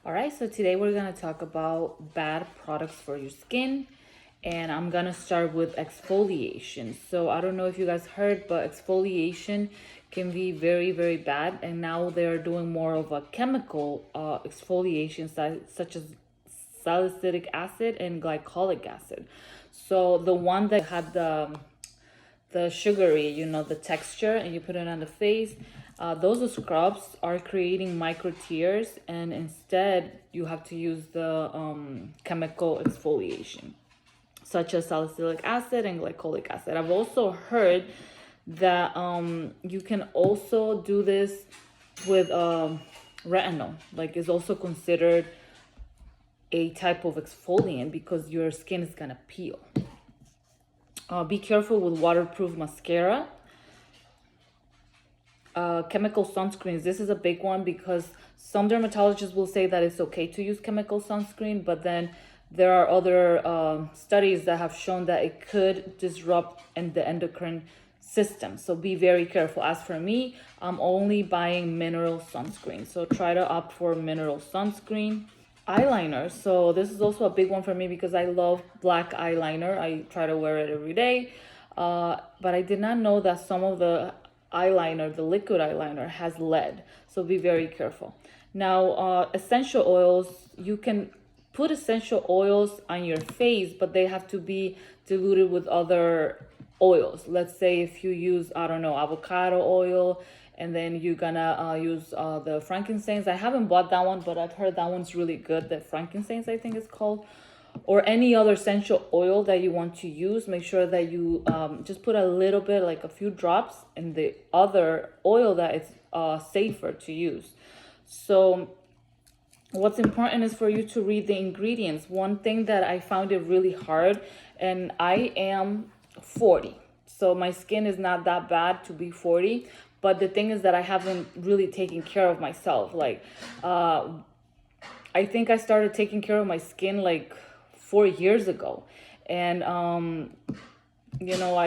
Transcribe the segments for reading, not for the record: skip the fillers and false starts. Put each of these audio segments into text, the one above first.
All right, so today we're gonna talk about bad products for your skin, and I'm gonna start with exfoliation. So I don't know if you guys heard, but exfoliation can be very, very bad, and now they're doing more of a chemical exfoliation, such as salicylic acid and glycolic acid. So the one that had the sugary, the texture, and you put it on the face. Those scrubs are creating micro tears, and instead you have to use the chemical exfoliation, such as salicylic acid and glycolic acid. I've also heard that you can also do this with retinol, like is also considered a type of exfoliant because your skin is gonna peel. Be careful with waterproof mascara. Chemical sunscreens. This is a big one because some dermatologists will say that it's okay to use chemical sunscreen, but then there are other studies that have shown that it could disrupt the endocrine system. So be very careful. As for me, I'm only buying mineral sunscreen. So try to opt for mineral sunscreen. Eyeliner. So this is also a big one for me because I love black eyeliner. I try to wear it every day. But I did not know that some of the eyeliner, the liquid eyeliner, has lead. So be very careful. Now, essential oils, you can put essential oils on your face, but they have to be diluted with other oils. Let's say if you use, I don't know, avocado oil, and then you're gonna use the frankincense. I haven't bought that one, but I've heard that one's really good. The frankincense, I think it's called. Or any other essential oil that you want to use. Make sure that you just put a little bit, like a few drops, in the other oil that is safer to use. So what's important is for you to read the ingredients. One thing that I found it really hard, and I am 40, so my skin is not that bad to be 40, but the thing is that I haven't really taken care of myself. Like I think I started taking care of my skin like 4 years ago, and I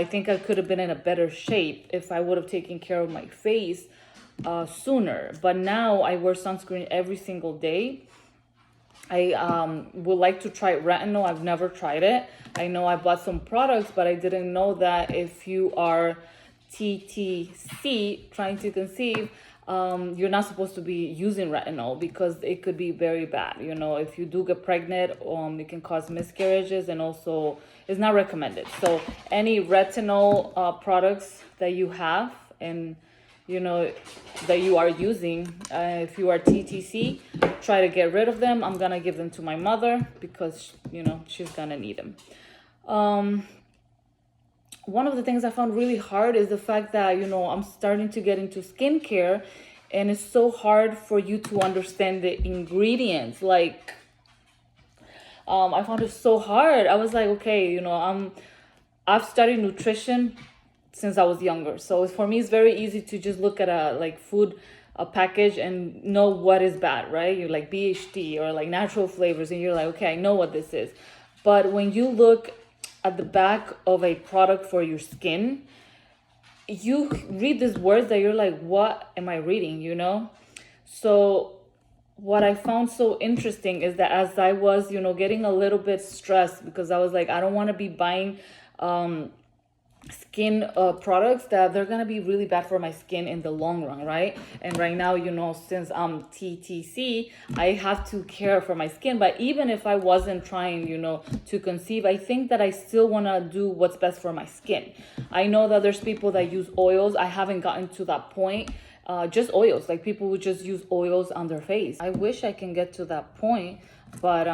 think I could have been in a better shape if I would have taken care of my face sooner. But now I wear sunscreen every single day. I would like to try retinol. I've never tried it. I know I bought some products, but I didn't know that if you are TTC, trying to conceive, you're not supposed to be using retinol because it could be very bad. If you do get pregnant, it can cause miscarriages, and also it's not recommended. So any retinol products that you have and that you are using, if you are TTC, try to get rid of them. I'm gonna give them to my mother because she's gonna need them. One of the things I found really hard is the fact that I'm starting to get into skincare, and it's so hard for you to understand the ingredients. Like I found it so hard. I was like, okay, I've studied nutrition since I was younger, so for me it's very easy to just look at a package and know what is bad, right? You're like BHD or like natural flavors, and you're like, okay, I know what this is. But when you look at the back of a product for your skin, you read these words that you're like, what am I reading? So what I found so interesting is that as I was getting a little bit stressed, because I was like, I don't want to be buying skin products that they're gonna be really bad for my skin in the long run, right? And right now, since I'm TTC, I have to care for my skin. But even if I wasn't trying to conceive, I think that I still want to do what's best for my skin. I know that there's people that use oils. I haven't gotten to that point. Just oils, like people who just use oils on their face. I wish I can get to that point, but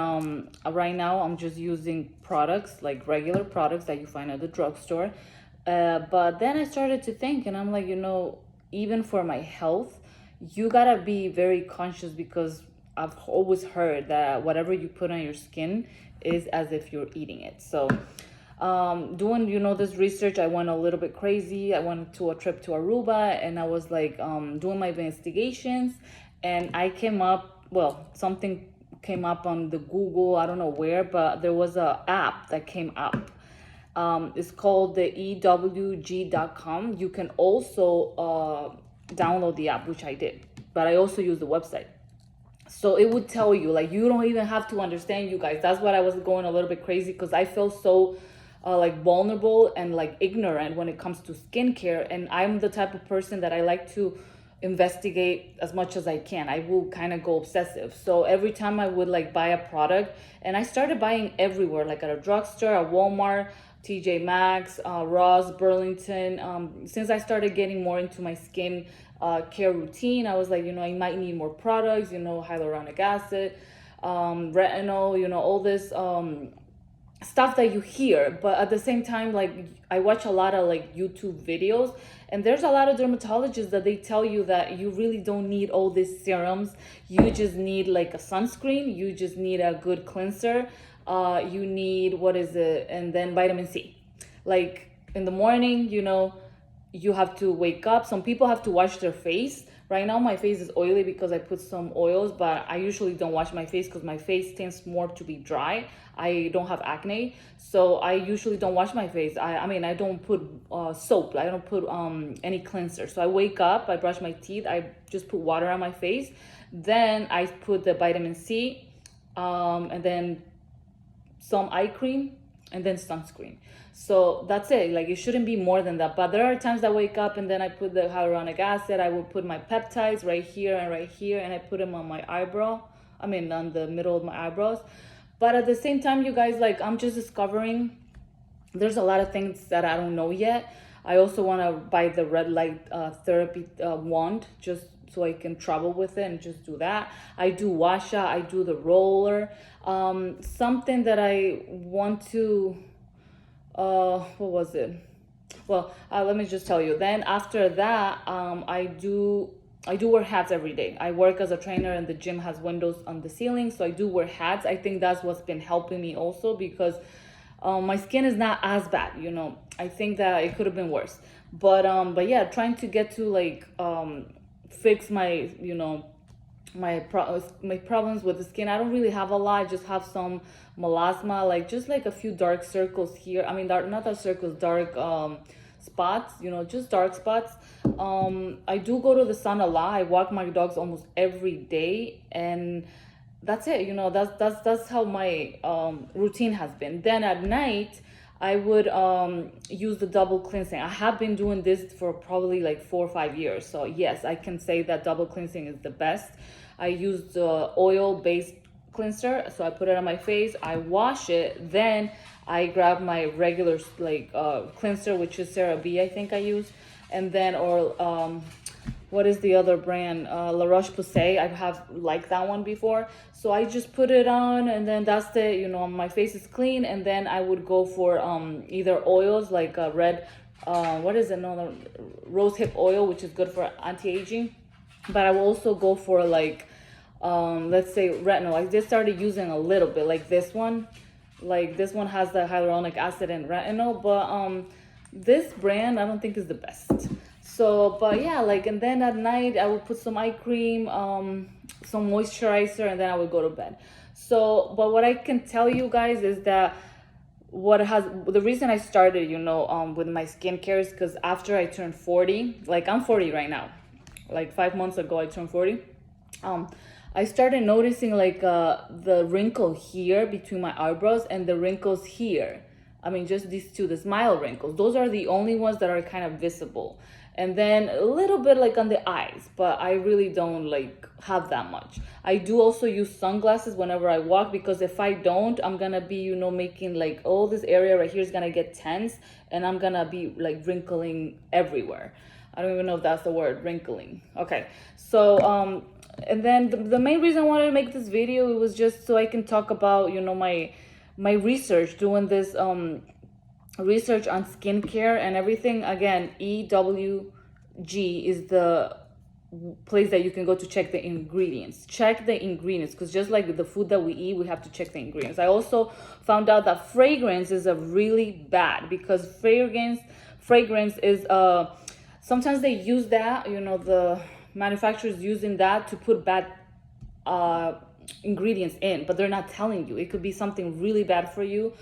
right now I'm just using products, like regular products that you find at the drugstore. But then I started to think, and I'm like, even for my health, you gotta be very conscious, because I've always heard that whatever you put on your skin is as if you're eating it. So doing this research, I went a little bit crazy. I went to a trip to Aruba, and I was like doing my investigations, and I came up, something came up on the Google, I don't know where, but there was a app that came up. It's called the EWG.com. You can also download the app, which I did, but I also use the website. So it would tell you, like, you don't even have to understand, you guys. That's what I was going a little bit crazy, because I feel so like vulnerable and like ignorant when it comes to skincare. And I'm the type of person that I like to investigate as much as I can. I will kind of go obsessive. So every time I would like buy a product, and I started buying everywhere, like at a drugstore, at Walmart, TJ Maxx, Ross, Burlington. Since I started getting more into my skin care routine, I was like, I might need more products, hyaluronic acid, retinol, all this stuff that you hear. But at the same time, like, I watch a lot of like YouTube videos, and there's a lot of dermatologists that they tell you that you really don't need all these serums. You just need like a sunscreen, you just need a good cleanser, you need, what is it, and then vitamin C. Like in the morning, you have to wake up. Some people have to wash their face. Right now my face is oily because I put some oils, but I usually don't wash my face because my face tends more to be dry. I don't have acne, so I usually don't wash my face. I mean, I don't put soap. I don't put any cleanser. So I wake up, I brush my teeth, I just put water on my face. Then I put the vitamin C, and then some eye cream, and then sunscreen. So that's it. Like, it shouldn't be more than that. But there are times I wake up and then I put the hyaluronic acid. I will put my peptides right here, and I put them on my eyebrow. I mean, on the middle of my eyebrows. But at the same time, you guys, like, I'm just discovering there's a lot of things that I don't know yet. I also want to buy the red light therapy wand, just so I can travel with it and just do that. I do washa, I do the roller. Something that I want to, what was it? Well, let me just tell you. Then after that, I do wear hats every day. I work as a trainer, and the gym has windows on the ceiling, so I do wear hats. I think that's what's been helping me also, because my skin is not as bad. I think that it could have been worse, but yeah, trying to get to like fix my my problems with the skin. I don't really have a lot. I just have some melasma, like just like a few dark circles here. I mean, not dark circles, dark spots, just dark spots. I do go to the sun a lot. I walk my dogs almost every day, and that's it. That's how my routine has been. Then at night, I would use the double cleansing. I have been doing this for probably like 4 or 5 years. So yes, I can say that double cleansing is the best. I use the oil-based cleanser, so I put it on my face, I wash it, then I grab my regular like cleanser, which is CeraVe, I think I use, and then, or what is the other brand? La Roche-Posay. I have liked that one before. So I just put it on, and then that's it. My face is clean. And then I would go for either oils like red, what is it? No, rose hip oil, which is good for anti-aging. But I will also go for like, let's say retinol. I just started using a little bit, like this one. Like this one has the hyaluronic acid and retinol, but this brand I don't think is the best. So, but yeah, like, and then at night I would put some eye cream, some moisturizer, and then I would go to bed. So, but what I can tell you guys is that the reason I started, with my skincare is because after I turned 40, like I'm 40 right now, like 5 months ago I turned 40. I started noticing like the wrinkle here between my eyebrows and the wrinkles here. I mean, just these two, the smile wrinkles. Those are the only ones that are kind of visible. And then a little bit like on the eyes, but I really don't like have that much. I do also use sunglasses whenever I walk, because if I don't, I'm gonna be, making like all this area right here is gonna get tense, and I'm gonna be like wrinkling everywhere. I don't even know if that's the word, wrinkling. Okay, so and then the main reason I wanted to make this video, it was just so I can talk about, my research, doing this research on skincare and everything. Again, EWG is the place that you can go to check the ingredients. Check the ingredients, because just like the food that we eat, we have to check the ingredients. I also found out that fragrance is a really bad, because fragrance is sometimes they use that, the manufacturers using that to put bad ingredients in, but they're not telling you. It could be something really bad for you,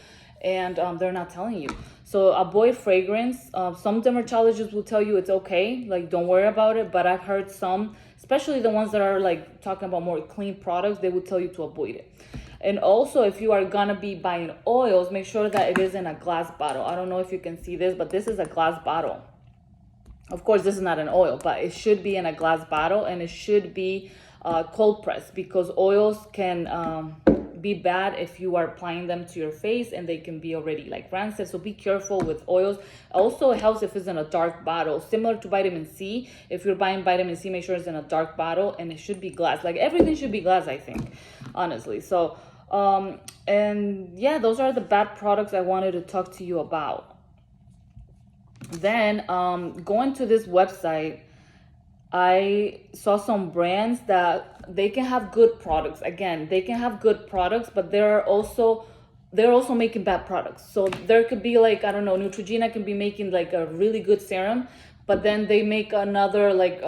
and they're not telling you. So avoid fragrance. Some dermatologists will tell you it's okay, like don't worry about it, but I've heard some especially the ones that are like talking about more clean products, they will tell you to avoid it. And also, if you are gonna be buying oils, make sure that it is in a glass bottle. I don't know if you can see this, but this is a glass bottle. Of course, this is not an oil, but it should be in a glass bottle, and it should be cold pressed, because oils can be bad if you are applying them to your face, and they can be already like rancid. So be careful with oils. Also, it helps if it's in a dark bottle, similar to vitamin C. If you're buying vitamin C, make sure it's in a dark bottle, and it should be glass. Like everything should be glass, I think, honestly. So and yeah, those are the bad products I wanted to talk to you about. Then going to this website, I saw some brands that they can have good products. Again, they can have good products, but they're also making bad products. So there could be like, I don't know, Neutrogena can be making like a really good serum, but then they make another like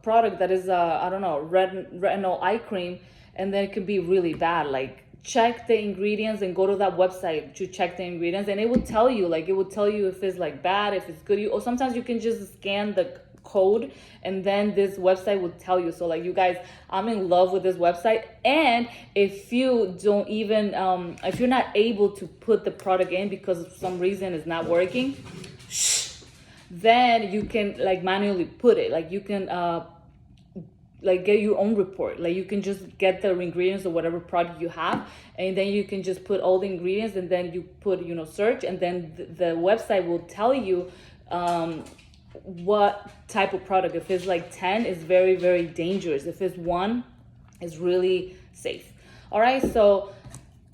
product that is I don't know, retinol eye cream, and then it could be really bad. Like, check the ingredients and go to that website to check the ingredients, and it will tell you, like, it will tell you if it's like bad, if it's good. Or sometimes you can just scan the code, and then this website will tell you. So like, you guys, I'm in love with this website. And if you don't even if you're not able to put the product in because for some reason it's not working, then you can like manually put it. Like, you can like get your own report. Like, you can just get the ingredients of whatever product you have, and then you can just put all the ingredients, and then you put, you know, search, and then the website will tell you what type of product. If it's like 10, it's very, very dangerous. If it's 1, it's really safe. All right, so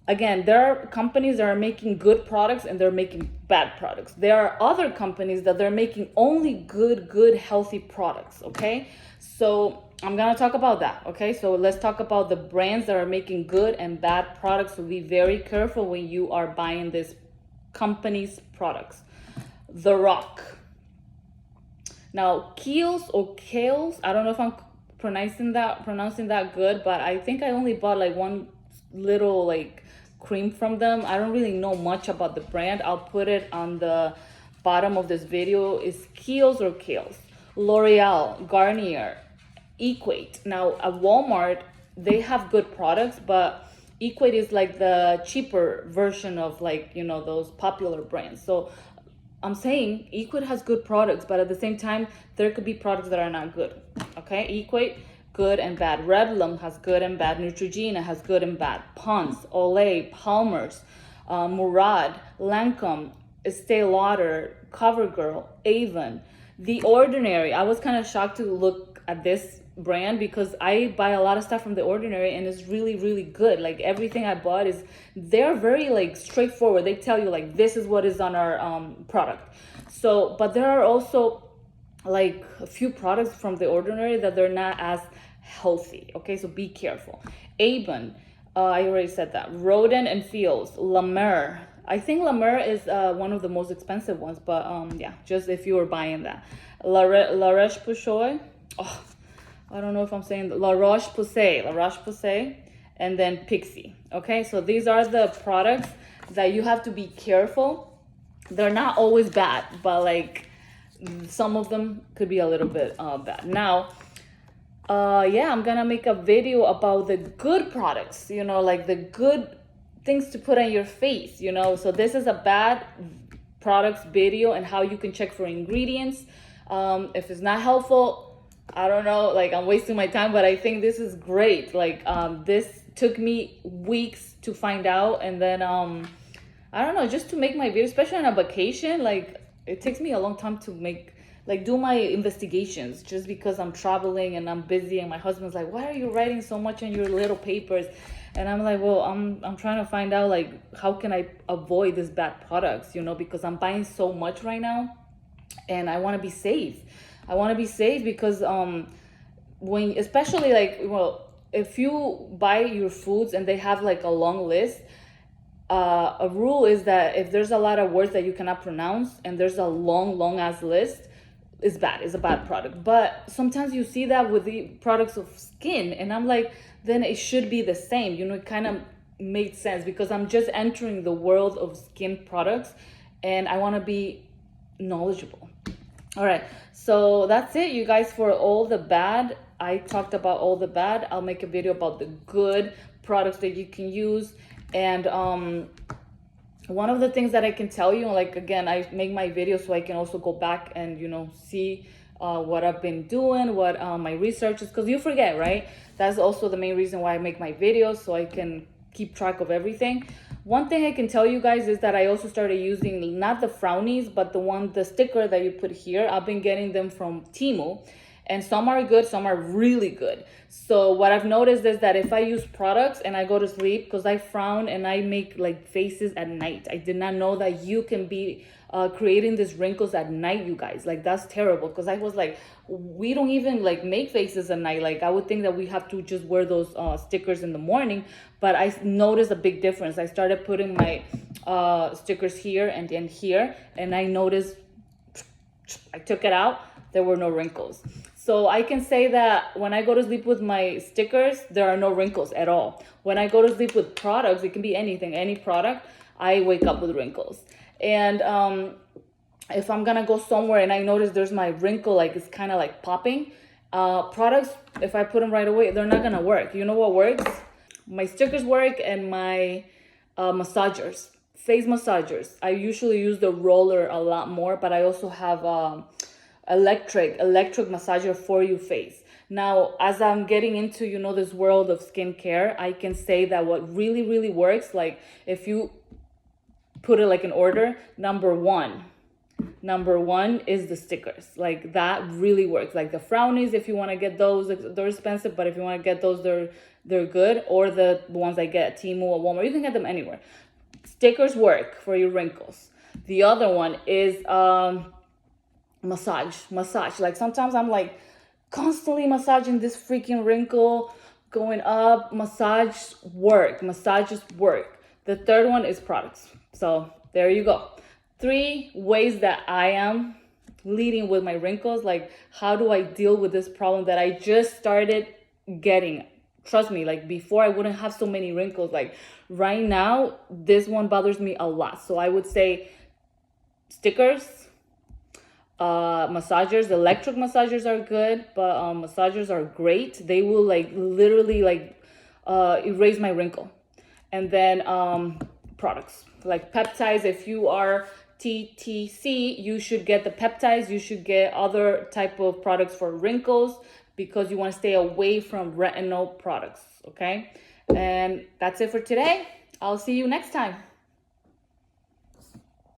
again, there are companies that are making good products and they're making bad products. There are other companies that they're making only good healthy products. Okay, so I'm gonna talk about that. Okay, so let's talk about the brands that are making good and bad products. So be very careful when you are buying this company's products. The Rock. Now, Kiehl's or Kiehl's, I don't know if I'm pronouncing that good, but I think I only bought like one little like cream from them. I don't really know much about the brand. I'll put it on the bottom of this video. Is Kiehl's or Kiehl's. L'Oreal, Garnier, Equate. Now at Walmart, they have good products, but Equate is like the cheaper version of, like, you know, those popular brands. So I'm saying Equate has good products, but at the same time, there could be products that are not good. Okay, Equate, good and bad. Revlon has good and bad. Neutrogena has good and bad. Pond's, Olay, Palmer's, Murad, Lancome, Estee Lauder, CoverGirl, Avon, The Ordinary. I was kind of shocked to look at this brand because I buy a lot of stuff from The Ordinary, and it's really, really good. Like, everything I bought they're very like straightforward. They tell you like, this is what is on our product. So, but there are also like a few products from The Ordinary that they're not as healthy. Okay, so be careful. Avon, I already said that. Roden and Fields, La Mer. I think La Mer is one of the most expensive ones, but yeah, just if you were buying that. La Roche-Posay. Oh, I don't know if I'm saying La Roche-Posay, and then Pixie. Okay, so these are the products that you have to be careful. They're not always bad, but like some of them could be a little bit bad. Now, yeah, I'm gonna make a video about the good products, you know, like the good things to put on your face, you know. So this is a bad products video and how you can check for ingredients. If it's not helpful, I don't know, like I'm wasting my time, but I think this is great. Like this took me weeks to find out, and then I don't know, just to make my video, especially on a vacation, like it takes me a long time to make, like, do my investigations, just because I'm traveling and I'm busy, and my husband's like, why are you writing so much in your little papers? And I'm like, well, I'm trying to find out like how can I avoid these bad products, you know, because I'm buying so much right now and I want to be safe. I want to be safe because when, especially like, well, if you buy your foods and they have like a long list, a rule is that if there's a lot of words that you cannot pronounce and there's a long ass list, it's bad. It's a bad product. But sometimes you see that with the products of skin, and I'm like, then it should be the same. You know, it kind of made sense because I'm just entering the world of skin products and I want to be knowledgeable. All right, so that's it, you guys, for all the bad I talked about all the bad. I'll make a video about the good products that you can use. And one of the things that I can tell you, like, again, I make my videos so I can also go back and, you know, see what I've been doing, what my research is, because you forget, right? That's also the main reason why I make my videos, so I can keep track of everything. One thing I can tell you guys is that I also started using not the frownies, but the sticker that you put here. I've been getting them from Temu, and some are good, some are really good. So what I've noticed is that if I use products and I go to sleep, because I frown and I make like faces at night. I did not know that you can be creating these wrinkles at night, you guys. Like, that's terrible, because I was like, we don't even like make faces at night. Like, I would think that we have to just wear those stickers in the morning, but I noticed a big difference. I started putting my stickers here and then here, and I noticed, I took it out, there were no wrinkles. So I can say that when I go to sleep with my stickers, there are no wrinkles at all. When I go to sleep with products, it can be anything, any product, I wake up with wrinkles. And if I'm gonna go somewhere and I notice there's my wrinkle, like it's kind of like popping, products, if I put them right away, they're not gonna work. You know what works? My stickers work, and my massagers, face massagers. I usually use the roller a lot more, but I also have electric massager for your face. Now, as I'm getting into, you know, this world of skincare, I can say that what really works, like if you put it like in order, number one is the stickers. Like, that really works. Like the frownies, if you want to get those, they're expensive, but if you want to get those, they're good. Or the ones I get at Temu or Walmart, you can get them anywhere. Stickers work for your wrinkles. The other one is massage. Like, sometimes I'm like constantly massaging this freaking wrinkle going up. Massages work. The third one is products. So there you go. 3 ways that I am leading with my wrinkles. Like, how do I deal with this problem that I just started getting? Trust me, like, before I wouldn't have so many wrinkles. Like, right now, this one bothers me a lot. So I would say stickers, massagers. Electric massagers are good, but massagers are great. They will like literally like erase my wrinkle. And then products like peptides. If you are TTC, you should get the peptides. You should get other type of products for wrinkles, because you want to stay away from retinol products. Okay, and that's it for today. I'll see you next time.